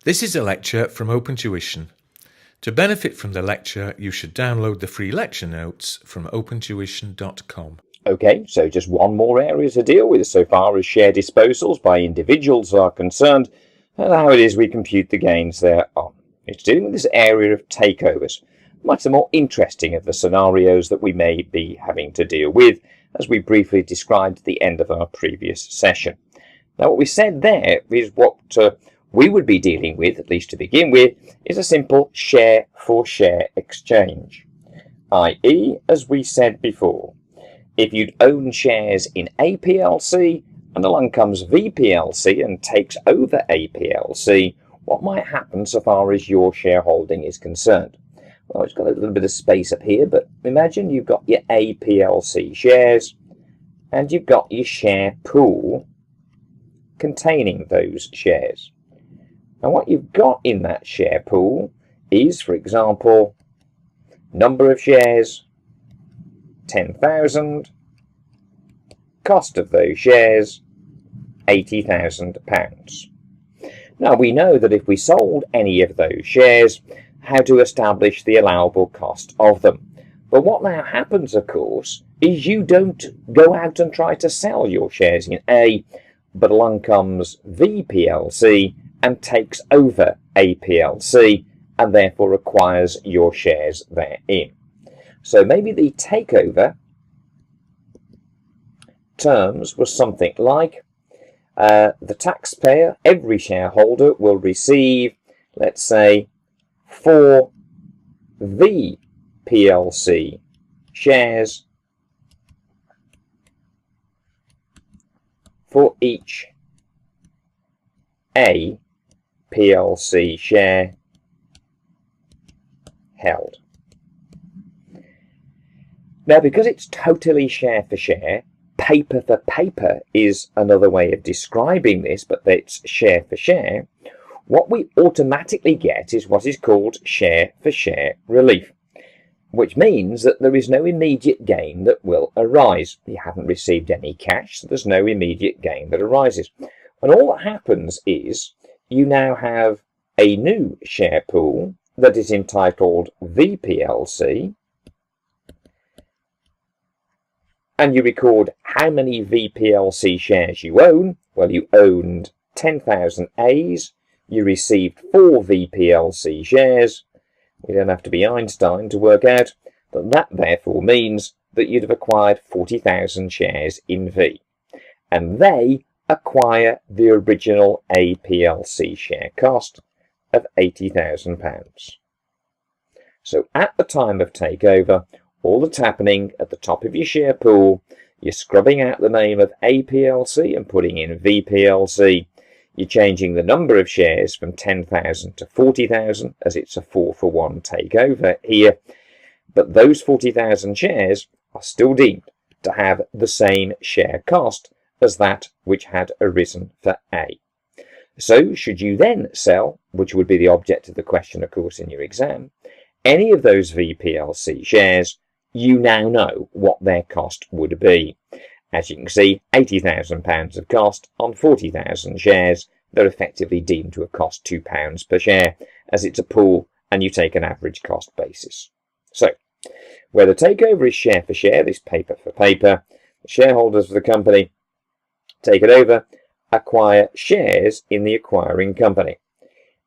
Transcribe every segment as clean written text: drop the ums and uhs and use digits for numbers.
This is a lecture from Open Tuition. To benefit from the lecture, you should download the free lecture notes from opentuition.com. Okay, so just one more area to deal with so far as share disposals by individuals are concerned, and how it is we compute the gains thereon. It's dealing with this area of takeovers, much the more interesting of the scenarios that we may be having to deal with, as we briefly described at the end of our previous session. Now, what we said there is what we would be dealing with, at least to begin with, is a simple share-for-share exchange, i.e., as we said before, if you'd own shares in A plc and along comes V plc and takes over A plc, what might happen so far as your shareholding is concerned? Well, it's got a little bit of space up here, but imagine you've got your A plc shares and you've got your share pool containing those shares. And what you've got in that share pool is, for example, number of shares, 10,000, cost of those shares, £80,000. Now, we know that if we sold any of those shares, how to establish the allowable cost of them. But what now happens, of course, is you don't go out and try to sell your shares in A, but along comes V plc and takes over A plc and therefore acquires your shares therein. So maybe the takeover terms was something like the taxpayer, every shareholder, will receive, let's say, 4 V plc shares for each A plc share held. Now, because it's totally share for share, paper for paper is another way of describing this, but it's share for share, what we automatically get is what is called share for share relief, which means that there is no immediate gain that will arise. You haven't received any cash, so there's no immediate gain that arises. And all that happens is you now have a new share pool that is entitled V plc, and you record how many V plc shares you own. Well, you owned 10,000 A's, you received 4 V plc shares. We don't have to be Einstein to work out that that therefore means that you'd have acquired 40,000 shares in V, and they acquire the original A plc share cost of £80,000. So at the time of takeover, all that's happening at the top of your share pool, you're scrubbing out the name of A plc and putting in V plc. You're changing the number of shares from 10,000 to 40,000, as it's a 4-for-1 takeover here. But those 40,000 shares are still deemed to have the same share cost as that which had arisen for A. So should you then sell, which would be the object of the question, of course, in your exam, any of those V plc shares, you now know what their cost would be. As you can see, £80,000 of cost on 40,000 shares. They're effectively deemed to have cost £2 per share, as it's a pool and you take an average cost basis. So, where the takeover is share for share, this paper for paper, the shareholders of the company take it over, acquire shares in the acquiring company.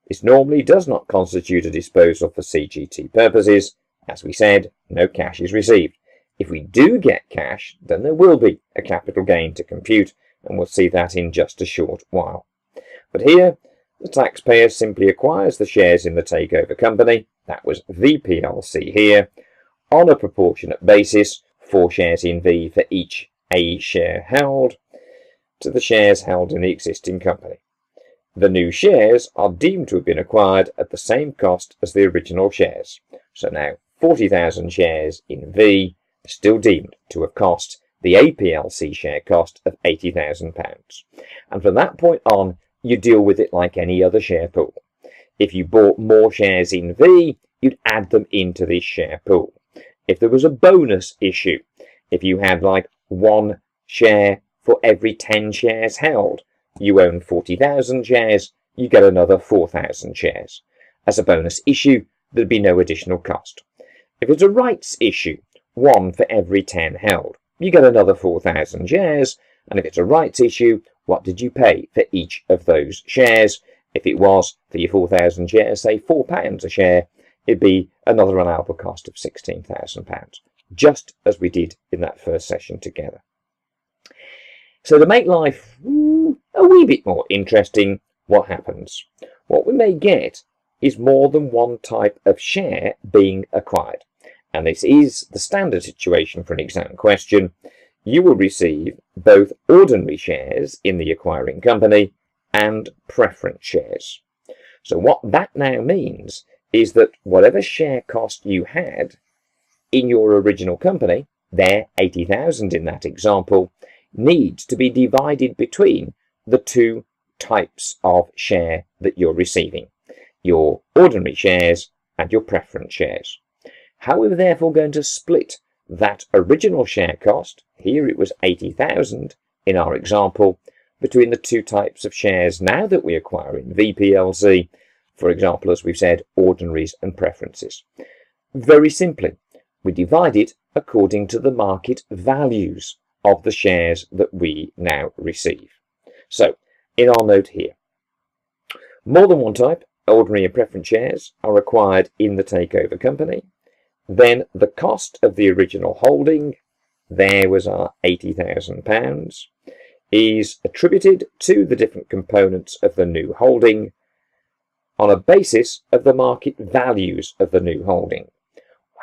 This normally does not constitute a disposal for CGT purposes. As we said, no cash is received. If we do get cash, then there will be a capital gain to compute, and we'll see that in just a short while. But here, the taxpayer simply acquires the shares in the takeover company, that was V plc here, on a proportionate basis, 4 shares in V for each A share held, to the shares held in the existing company. The new shares are deemed to have been acquired at the same cost as the original shares. So now 40,000 shares in V still deemed to have cost the A plc share cost of £80,000. And from that point on, you deal with it like any other share pool. If you bought more shares in V, you'd add them into this share pool. If there was a bonus issue, if you had like 1 share for every 10 shares held, you own 40,000 shares, you get another 4,000 shares. As a bonus issue, there'd be no additional cost. If it's a rights issue, 1 for every 10 held, you get another 4,000 shares. And if it's a rights issue, what did you pay for each of those shares? If it was for your 4,000 shares, say £4 a share, it'd be another allowable cost of £16,000, just as we did in that first session together. So to make life a wee bit more interesting, what happens? What we may get is more than one type of share being acquired. And this is the standard situation for an exam question. You will receive both ordinary shares in the acquiring company and preference shares. So what that now means is that whatever share cost you had in your original company, there 80,000 in that example, needs to be divided between the two types of share that you're receiving, your ordinary shares and your preference shares. How are we therefore going to split that original share cost, here it was 80,000 in our example, between the two types of shares now that we acquire in VPLC, for example, as we've said, ordinaries and preferences? Very simply, we divide it according to the market values of the shares that we now receive. So, in our note here, more than one type, ordinary and preference shares, are acquired in the takeover company. Then the cost of the original holding, there was our £80,000, is attributed to the different components of the new holding on a basis of the market values of the new holding.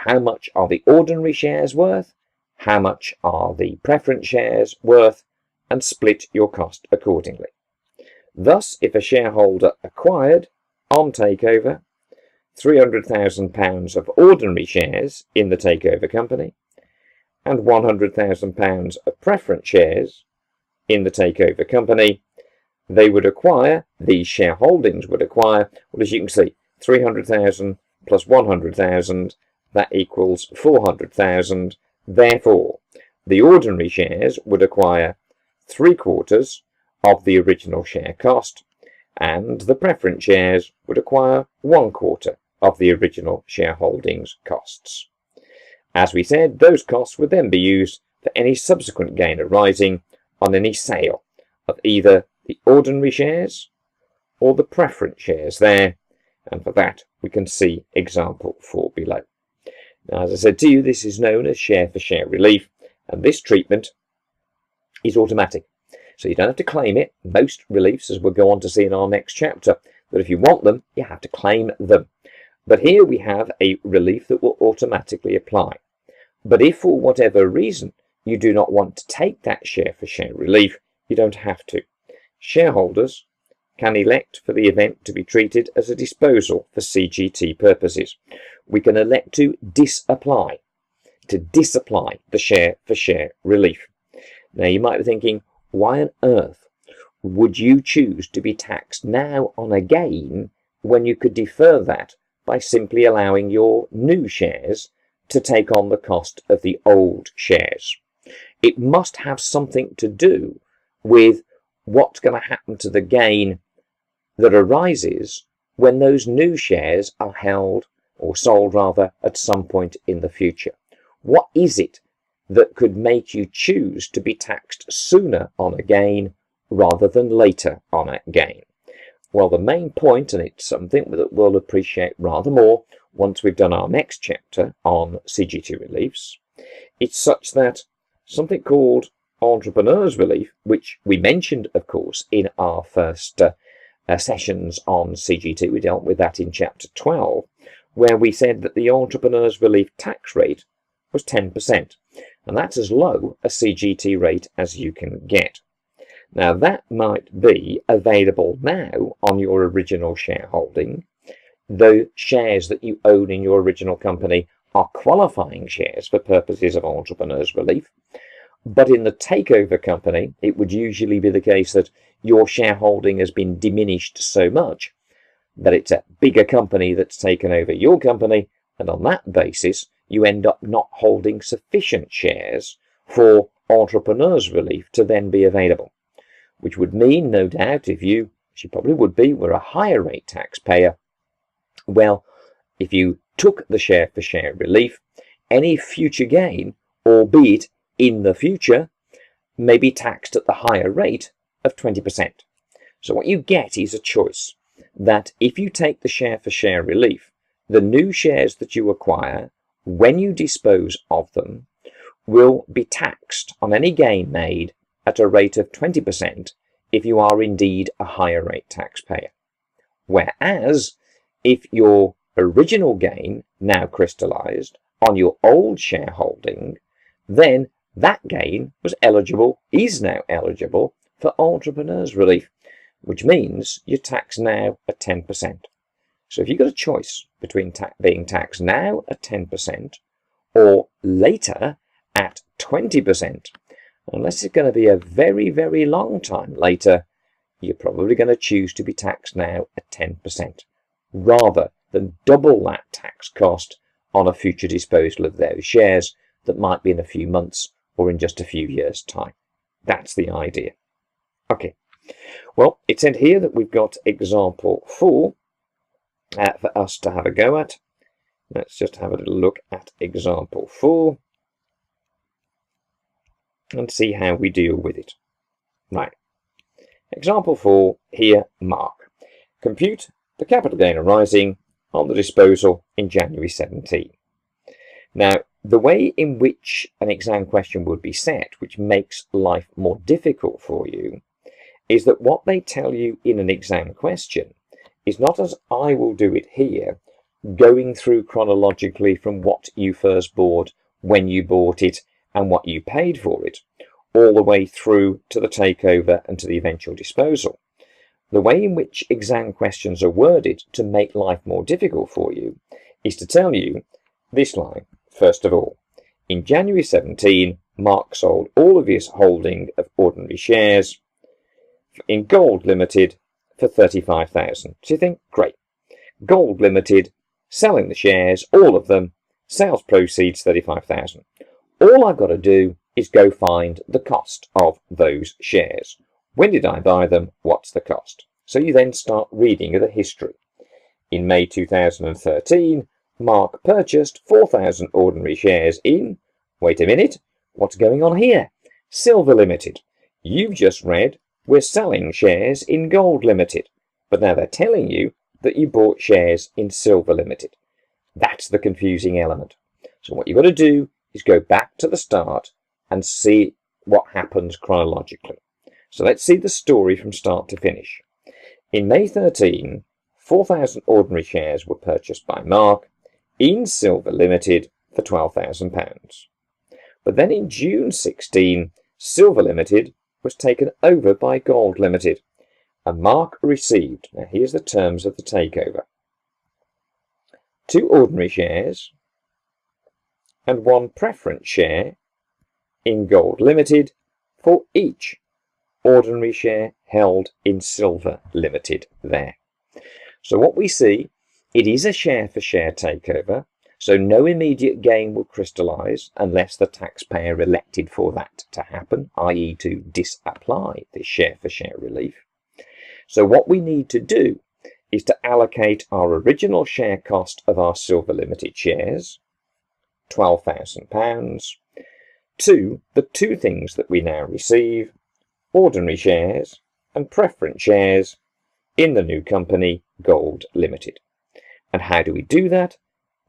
How much are the ordinary shares worth? How much are the preference shares worth? And split your cost accordingly. Thus, if a shareholder acquired on takeover £300,000 of ordinary shares in the takeover company and £100,000 of preference shares in the takeover company, they would acquire, these shareholdings would acquire, well, as you can see, 300,000 plus 100,000, that equals 400,000. Therefore, the ordinary shares would acquire 3/4 of the original share cost, and the preference shares would acquire 1/4 of the original shareholdings costs. As we said, those costs would then be used for any subsequent gain arising on any sale of either the ordinary shares or the preference shares there, and for that we can see example 4 below. Now, as I said to you, this is known as share for share relief, and this treatment is automatic. So you don't have to claim it. Most reliefs, as we'll go on to see in our next chapter, that if you want them, you have to claim them. But here we have a relief that will automatically apply. But if for whatever reason you do not want to take that share for share relief, you don't have to. Shareholders can elect for the event to be treated as a disposal for CGT purposes. We can elect to disapply the share for share relief. Now you might be thinking, why on earth would you choose to be taxed now on a gain when you could defer that by simply allowing your new shares to take on the cost of the old shares? It must have something to do with what's going to happen to the gain that arises when those new shares are held or sold rather at some point in the future. What is it that could make you choose to be taxed sooner on a gain rather than later on a gain? Well, the main point, and it's something that we'll appreciate rather more once we've done our next chapter on Cgt Reliefs, it's such that something called Entrepreneur's Relief, which we mentioned, of course, in our first sessions on CGT, we dealt with that in chapter 12, where we said that the Entrepreneur's Relief tax rate was 10%. And that's as low a CGT rate as you can get. Now that might be available now on your original shareholding. The shares that you own in your original company are qualifying shares for purposes of Entrepreneur's Relief. But in the takeover company, it would usually be the case that your shareholding has been diminished so much that it's a bigger company that's taken over your company, and on that basis you end up not holding sufficient shares for Entrepreneur's Relief to then be available, which would mean, no doubt, if you as you probably would be, were a higher rate taxpayer, well, if you took the share for share relief, any future gain, albeit in the future, may be taxed at the higher rate of 20%. So what you get is a choice that if you take the share for share relief, the new shares that you acquire, when you dispose of them, will be taxed on any gain made at a rate of 20% if you are indeed a higher rate taxpayer. Whereas if your original gain now crystallised on your old shareholding, then that gain is now eligible for entrepreneurs relief, which means you're taxed now at 10%. So if you've got a choice between being taxed now at 10% or later at 20%, unless it's going to be a very, very long time later, you're probably going to choose to be taxed now at 10%, rather than double that tax cost on a future disposal of those shares that might be in a few months or in just a few years' time. That's the idea. Okay, well, it said here that we've got example 4 for us to have a go at. Let's just have a little look at example 4 and see how we deal with it. Right, example 4 here, Mark. Compute the capital gain arising on the disposal in January 17. Now, the way in which an exam question would be set, which makes life more difficult for you, is that what they tell you in an exam question is not, as I will do it here, going through chronologically from what you first bought, when you bought it, and what you paid for it, all the way through to the takeover and to the eventual disposal. The way in which exam questions are worded to make life more difficult for you is to tell you this line. First of all, in January 17, Mark sold all of his holding of ordinary shares in Gold Limited for 35,000. So you think, great, Gold Limited, selling the shares, all of them, sales proceeds 35,000. All I've got to do is go find the cost of those shares. When did I buy them? What's the cost? So you then start reading the history. In May 2013, Mark purchased 4,000 ordinary shares in, wait a minute, what's going on here? Silver Limited. You've just read we're selling shares in Gold Limited, but now they're telling you that you bought shares in Silver Limited. That's the confusing element. So what you've got to do is go back to the start and see what happens chronologically. So let's see the story from start to finish. In May 13, 4,000 ordinary shares were purchased by Mark in Silver Limited for £12,000. But then in June 16, Silver Limited was taken over by Gold Limited, and Mark received, now here's the terms of the takeover, 2 ordinary shares and 1 preference share in Gold Limited for each ordinary share held in Silver Limited there. So what we see, it is a share for share takeover, so no immediate gain will crystallise unless the taxpayer elected for that to happen, i.e. to disapply this share for share relief. So what we need to do is to allocate our original share cost of our Silver Limited shares, £12,000, to the 2 things that we now receive, ordinary shares and preference shares in the new company, Gold Limited. And how do we do that?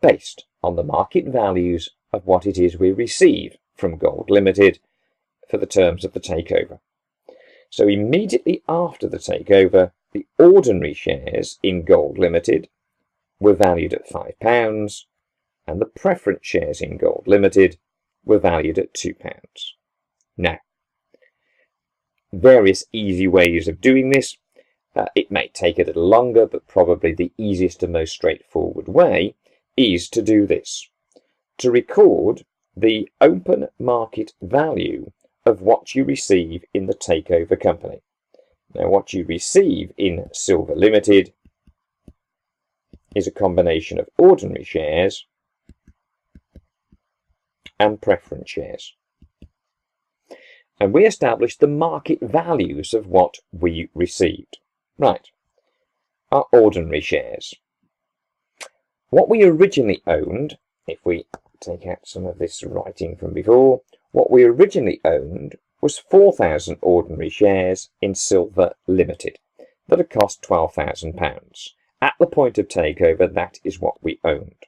Based on the market values of what it is we receive from Gold Limited for the terms of the takeover. So immediately after the takeover, the ordinary shares in Gold Limited were valued at £5, and the preference shares in Gold Limited were valued at £2. Now, various easy ways of doing this. It may take a little longer, but probably the easiest and most straightforward way is to do this. To record the open market value of what you receive in the takeover company. Now, what you receive in Silver Limited is a combination of ordinary shares and preference shares. And we established the market values of what we received. Right, our ordinary shares. What we originally owned, if we take out some of this writing from before, what we originally owned was 4,000 ordinary shares in Silver Limited that had cost £12,000. At the point of takeover, that is what we owned.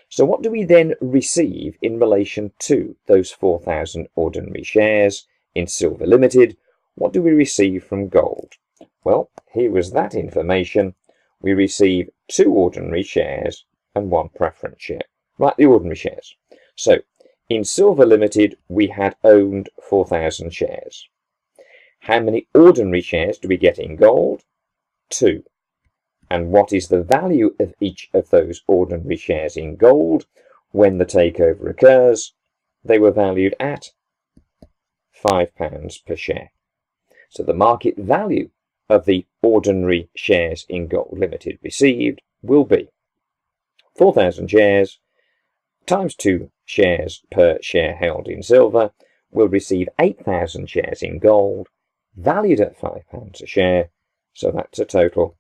So what do we then receive in relation to those 4,000 ordinary shares in Silver Limited? What do we receive from gold? Well, here was that information. We receive 2 ordinary shares and 1 preference share. Right, the ordinary shares. So, in Silver Limited, we had owned 4,000 shares. How many ordinary shares do we get in gold? 2. And what is the value of each of those ordinary shares in gold when the takeover occurs? They were valued at £5 per share. So the market value of the ordinary shares in gold limited received will be 4,000 shares times 2 shares per share held in silver will receive 8,000 shares in gold valued at £5 a share. So that's a total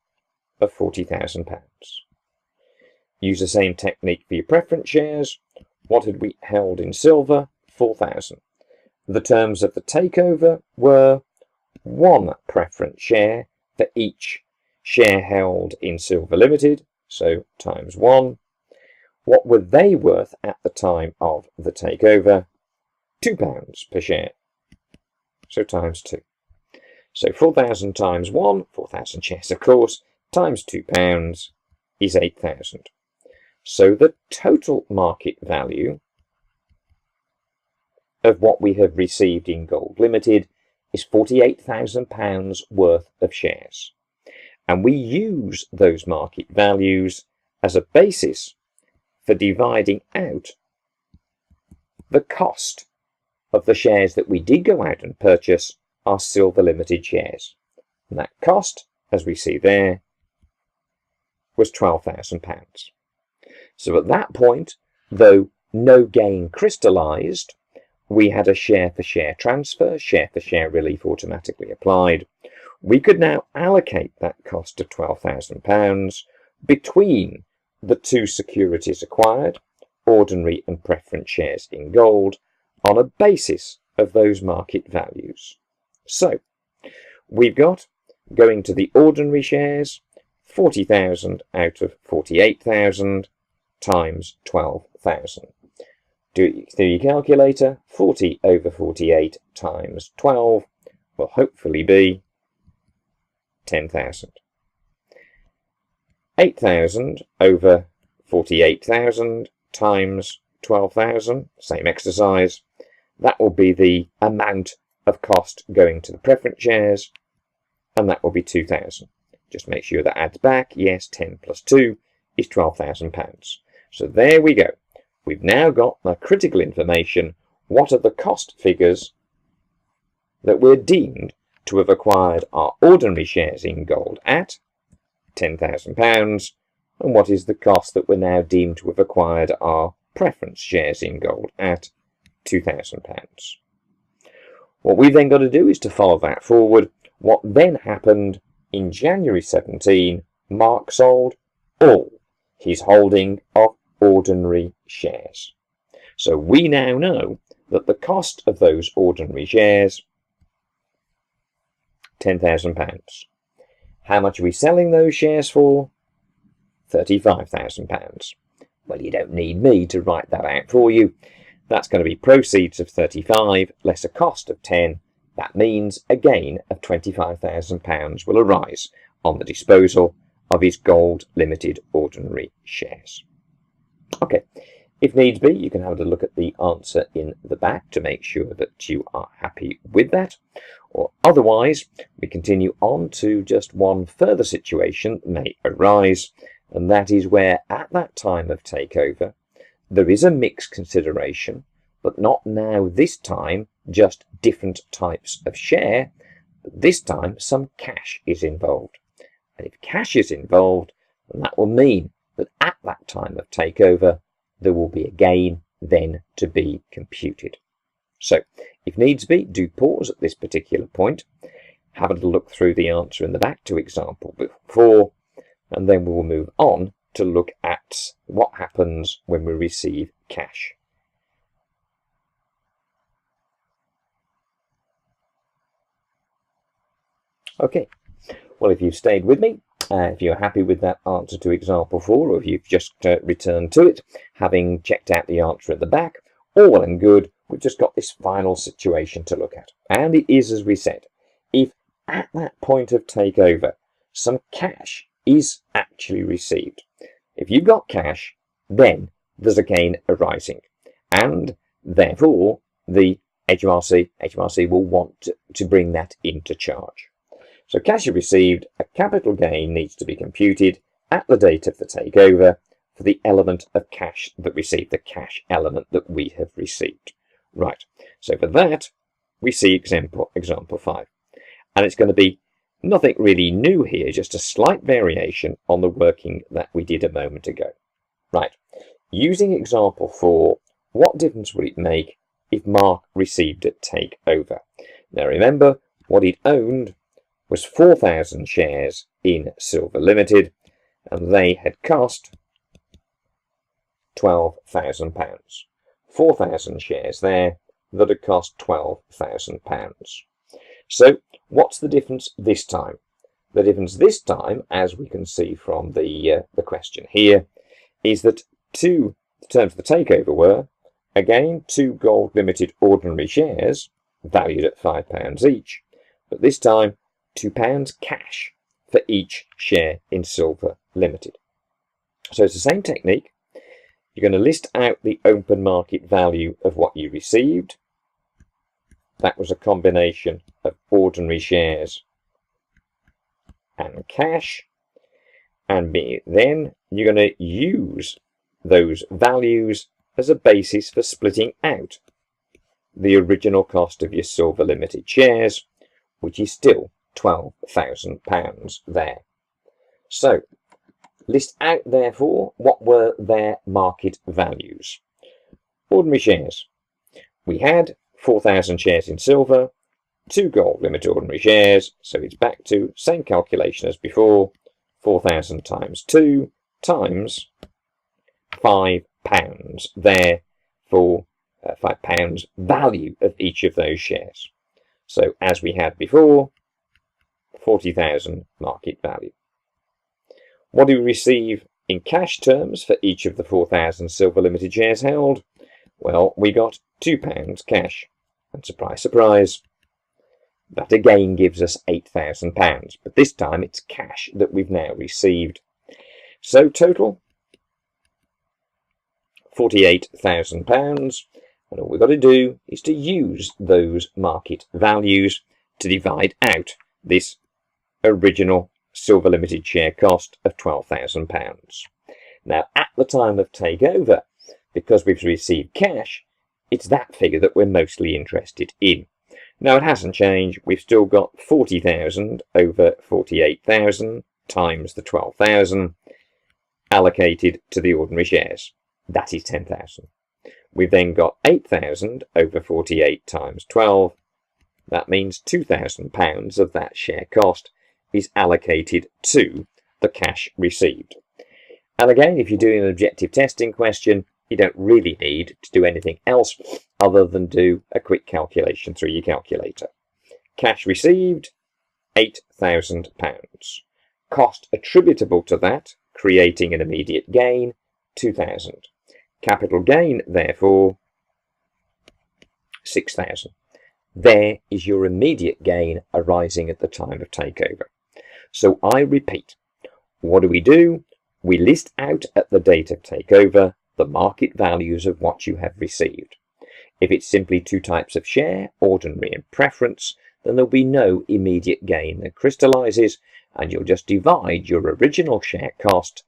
of £40,000. Use the same technique for your preference shares. What had we held in silver? 4,000. The terms of the takeover were 1 preference share for each share held in Silver Limited, so times 1. What were they worth at the time of the takeover? £2 per share, so times 2. So 4,000 times 1, 4,000 shares of course, times £2 is 8,000. So the total market value of what we have received in Gold Limited is £48,000 worth of shares. And we use those market values as a basis for dividing out the cost of the shares that we did go out and purchase our Silver Limited shares. And that cost, as we see there, was £12,000. So at that point, though no gain crystallised, we had a share-for-share transfer, share-for-share relief automatically applied. We could now allocate that cost of £12,000 between the 2 securities acquired, ordinary and preference shares in gold, on a basis of those market values. So we've got, going to the ordinary shares, 40,000 out of 48,000 times 12,000. Do it through your calculator. 40 over 48 times 12 will hopefully be 10,000. 8,000 over 48,000 times 12,000, same exercise. That will be the amount of cost going to the preference shares, and that will be 2,000. Just make sure that adds back. Yes, 10 plus 2 is £12,000. So there we go. We've now got the critical information. What are the cost figures that we're deemed to have acquired our ordinary shares in gold at? £10,000. And what is the cost that we're now deemed to have acquired our preference shares in gold at? £2,000. What we've then got to do is to follow that forward. What then happened in January 17, Mark sold all his holding of ordinary shares. So we now know that the cost of those ordinary shares, £10,000. How much are we selling those shares for? £35,000. Well, you don't need me to write that out for you. That's going to be proceeds of 35 less a cost of 10. That means a gain of £25,000 will arise on the disposal of his Gold Limited ordinary shares. Okay, if needs be, you can have a look at the answer in the back to make sure that you are happy with that. Or otherwise, we continue on to just one further situation that may arise, and that is where at that time of takeover, there is a mixed consideration, but not now this time just different types of share, but this time some cash is involved. And if cash is involved, then that will mean that at that time of takeover, there will be a gain then to be computed. So, if needs be, do pause at this particular point. have a little look through the answer in the back to example 4, and then we will move on to look at what happens when we receive cash. Okay, well, if you've stayed with me, if you're happy with that answer to example 4, or if you've just returned to it, having checked out the answer at the back, all well and good, we've just got this final situation to look at. And it is, as we said, if at that point of takeover, some cash is actually received. If you've got cash, then there's a gain arising. And therefore, the HMRC will want to bring that into charge. So cash is received, a capital gain needs to be computed at the date of the takeover for the element of cash that received, the cash element that we have received. Right, so for that, we see example 5. And it's going to be nothing really new here, just a slight variation on the working that we did a moment ago. Right, using example 4, what difference would it make if Mark received a takeover? Now remember, what he'd owned was 4,000 shares in Silver Limited, and they had cost £12,000. 4,000 shares there that had cost £12,000. So what's the difference this time? The difference this time, as we can see from the question here, is that the terms of the takeover were, again, 2 Gold Limited ordinary shares valued at £5 each, but this time £2 cash for each share in Silver Limited. So it's the same technique. You're going to list out the open market value of what you received. That was a combination of ordinary shares and cash. And then you're going to use those values as a basis for splitting out the original cost of your Silver Limited shares, which is still £12,000 there. So list out, therefore, what were their market values. Ordinary shares. We had 4,000 shares in silver, 2 Gold Limited ordinary shares, so it's back to same calculation as before, 4,000 times 2 times £5 there for £5 value of each of those shares. So as we had before, 40,000 market value. What do we receive in cash terms for each of the 4,000 Silver Limited shares held? Well, we got £2 cash. And surprise, surprise, that again gives us £8,000. But this time it's cash that we've now received. So total, £48,000. And all we've got to do is to use those market values to divide out this original Silver Limited share cost of £12,000. Now, at the time of takeover, because we've received cash, it's that figure that we're mostly interested in. Now, it hasn't changed. We've still got 40,000 over 48,000 times the 12,000 allocated to the ordinary shares. That is 10,000. We've then got 8,000 over 48 times 12. That means £2,000 of that share cost is allocated to the cash received. And again, if you're doing an objective testing question, you don't really need to do anything else other than do a quick calculation through your calculator. Cash received, £8,000. Cost attributable to that, creating an immediate gain, 2,000. Capital gain, therefore, 6,000. There is your immediate gain arising at the time of takeover. So I repeat, what do? We list out at the date of takeover the market values of what you have received. If it's simply 2 types of share, ordinary and preference, then there'll be no immediate gain that crystallizes, and you'll just divide your original share cost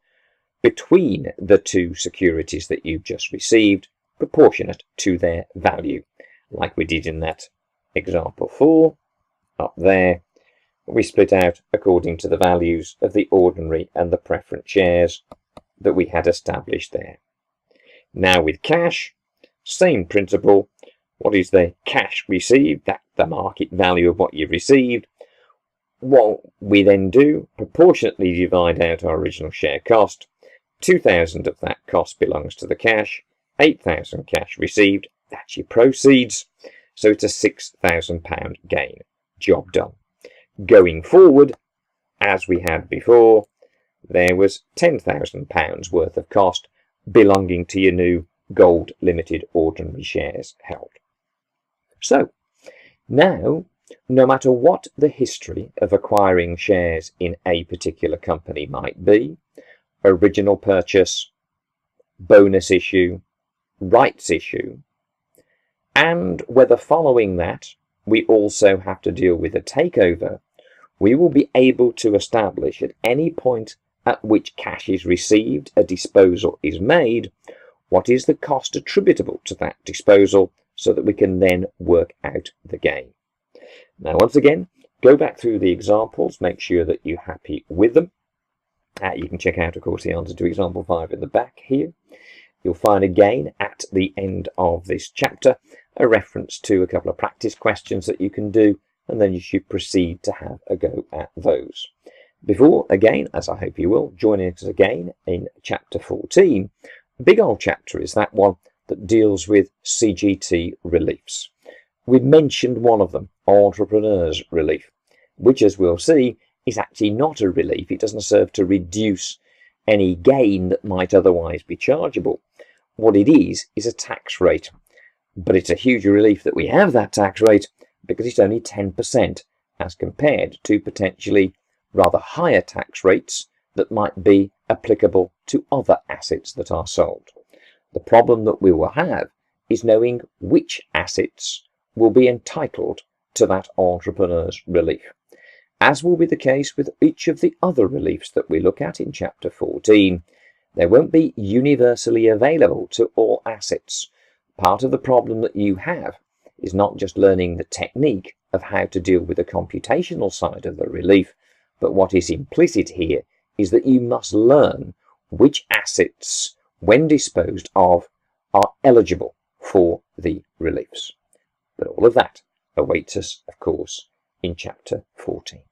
between the 2 securities that you've just received, proportionate to their value, like we did in that example 4 up there. We split out according to the values of the ordinary and the preference shares that we had established there. Now with cash, same principle. What is the cash received? That's the market value of what you've received. what we then do, proportionately divide out our original share cost. 2,000 of that cost belongs to the cash, 8,000 cash received, that's your proceeds, so it's a £6,000 gain. Job done. Going forward, as we had before, there was £10,000 worth of cost belonging to your new gold limited ordinary shares held. So, now, no matter what the history of acquiring shares in a particular company might be, original purchase, bonus issue, rights issue, and whether following that we also have to deal with a takeover, we will be able to establish at any point at which cash is received, a disposal is made, what is the cost attributable to that disposal, so that we can then work out the gain. Now, once again, go back through the examples, make sure that you're happy with them. You can check out, of course, the answer to example 5 in the back here. You'll find again at the end of this chapter a reference to a couple of practice questions that you can do, and then you should proceed to have a go at those. Before, again, as I hope you will, joining us again in chapter 14, a big old chapter is that one that deals with Cgt Reliefs. We mentioned one of them, Entrepreneur's Relief, which, as we'll see, is actually not a relief. It doesn't serve to reduce any gain that might otherwise be chargeable. What it is a tax rate. But it's a huge relief that we have that tax rate because it's only 10% as compared to potentially rather higher tax rates that might be applicable to other assets that are sold. The problem that we will have is knowing which assets will be entitled to that entrepreneur's relief. As will be the case with each of the other reliefs that we look at in chapter 14, they won't be universally available to all assets. Part of the problem that you have is not just learning the technique of how to deal with the computational side of the relief, but what is implicit here is that you must learn which assets, when disposed of, are eligible for the reliefs. But all of that awaits us, of course, in chapter 14.